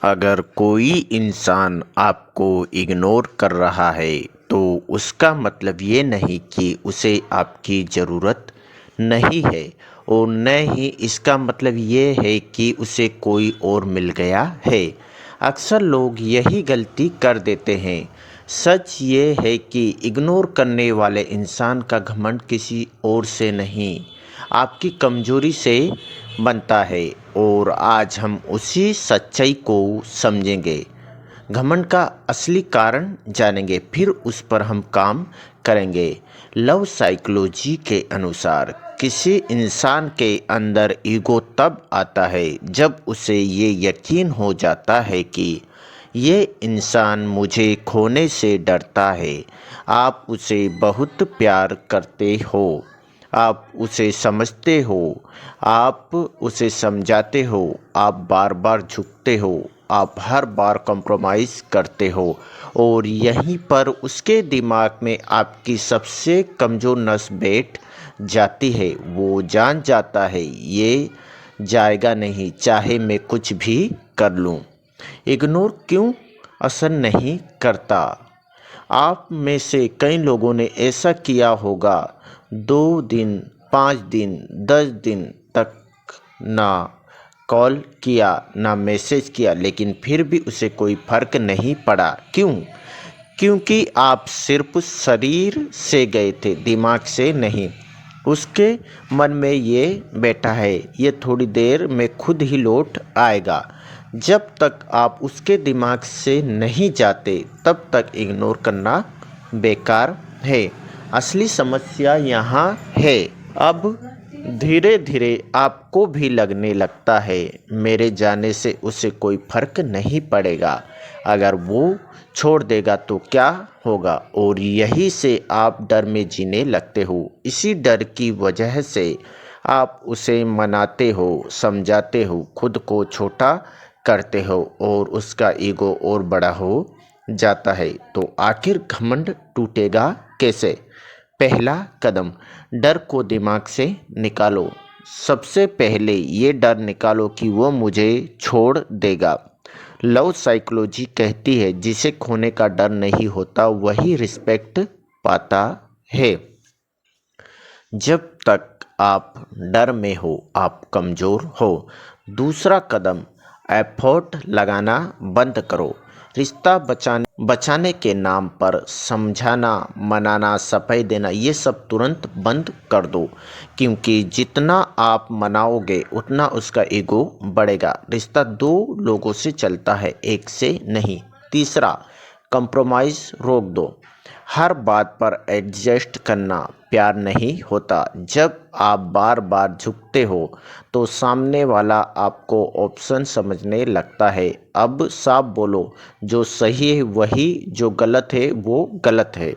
अगर कोई इंसान आपको इग्नोर कर रहा है तो उसका मतलब ये नहीं कि उसे आपकी ज़रूरत नहीं है और न ही इसका मतलब ये है कि उसे कोई और मिल गया है। अक्सर लोग यही गलती कर देते हैं। सच ये है कि इग्नोर करने वाले इंसान का घमंड किसी और से नहीं, आपकी कमज़ोरी से बनता है और आज हम उसी सच्चाई को समझेंगे। घमंड का असली कारण जानेंगे, फिर उस पर हम काम करेंगे। लव साइकोलॉजी के अनुसार किसी इंसान के अंदर ईगो तब आता है जब उसे ये यकीन हो जाता है कि ये इंसान मुझे खोने से डरता है। आप उसे बहुत प्यार करते हो, आप उसे समझते हो, आप उसे समझाते हो, आप बार बार झुकते हो, आप हर बार कॉम्प्रोमाइज़ करते हो और यहीं पर उसके दिमाग में आपकी सबसे कमज़ोर नस बैठ जाती है। वो जान जाता है ये जाएगा नहीं, चाहे मैं कुछ भी कर लूँ। इग्नोर क्यों असर नहीं करता? आप में से कई लोगों ने ऐसा किया होगा। 2 दिन, 5 दिन, 10 दिन तक ना कॉल किया ना मैसेज किया, लेकिन फिर भी उसे कोई फ़र्क नहीं पड़ा। क्यों? क्योंकि आप सिर्फ शरीर से गए थे, दिमाग से नहीं। उसके मन में ये बैठा है, ये थोड़ी देर में खुद ही लौट आएगा। जब तक आप उसके दिमाग से नहीं जाते तब तक इग्नोर करना बेकार है। असली समस्या यहाँ है। अब धीरे धीरे आपको भी लगने लगता है मेरे जाने से उसे कोई फर्क नहीं पड़ेगा, अगर वो छोड़ देगा तो क्या होगा, और यही से आप डर में जीने लगते हो। इसी डर की वजह से आप उसे मनाते हो, समझाते हो, खुद को छोटा करते हो और उसका ईगो और बड़ा हो जाता है। तो आखिर घमंड टूटेगा कैसे? पहला कदम, डर को दिमाग से निकालो। सबसे पहले ये डर निकालो कि वो मुझे छोड़ देगा। लव साइकोलॉजी कहती है जिसे खोने का डर नहीं होता वही रिस्पेक्ट पाता है। जब तक आप डर में हो आप कमज़ोर हो। दूसरा कदम, एफर्ट लगाना बंद करो। रिश्ता बचाने के नाम पर समझाना, मनाना, सफाई देना, ये सब तुरंत बंद कर दो, क्योंकि जितना आप मनाओगे उतना उसका ईगो बढ़ेगा। रिश्ता 2 लोगों से चलता है, एक से नहीं। तीसरा, कंप्रोमाइज़ रोक दो। हर बात पर एडजस्ट करना प्यार नहीं होता। जब आप बार बार झुकते हो तो सामने वाला आपको ऑप्शन समझने लगता है। अब साफ बोलो, जो सही है वही, जो गलत है वो गलत है।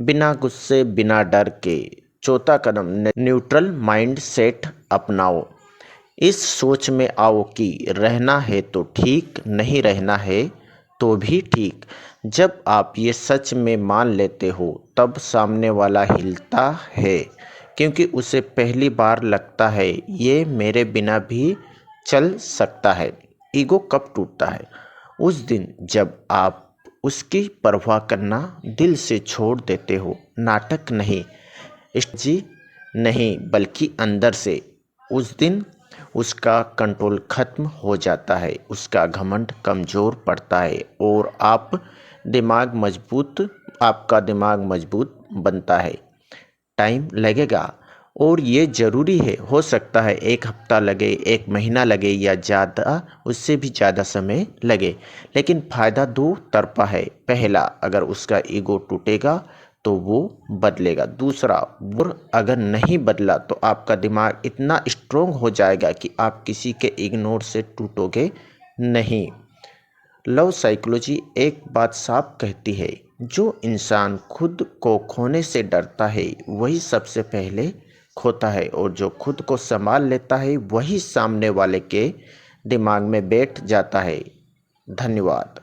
बिना गुस्से, बिना डर के। चौथा कदम, न्यूट्रल माइंड सेट अपनाओ। इस सोच में आओ कि रहना है तो ठीक, नहीं रहना है तो भी ठीक। जब आप ये सच में मान लेते हो तब सामने वाला हिलता है, क्योंकि उसे पहली बार लगता है ये मेरे बिना भी चल सकता है। ईगो कब टूटता है? उस दिन जब आप उसकी परवाह करना दिल से छोड़ देते हो। नाटक नहीं, स्ट्रेटजी नहीं, बल्कि अंदर से। उस दिन उसका कंट्रोल खत्म हो जाता है, उसका घमंड कमज़ोर पड़ता है और आपका दिमाग मजबूत बनता है। टाइम लगेगा और ये ज़रूरी है। हो सकता है 1 हफ्ता लगे, 1 महीना लगे या ज़्यादा, उससे भी ज़्यादा समय लगे, लेकिन फ़ायदा 2 तरफ़ा है। पहला, अगर उसका ईगो टूटेगा तो वो बदलेगा। दूसरा, और अगर नहीं बदला तो आपका दिमाग इतना स्ट्रोंग हो जाएगा कि आप किसी के इग्नोर से टूटोगे नहीं। लव साइकोलॉजी एक बात साफ कहती है, जो इंसान खुद को खोने से डरता है वही सबसे पहले खोता है, और जो खुद को संभाल लेता है वही सामने वाले के दिमाग में बैठ जाता है। धन्यवाद।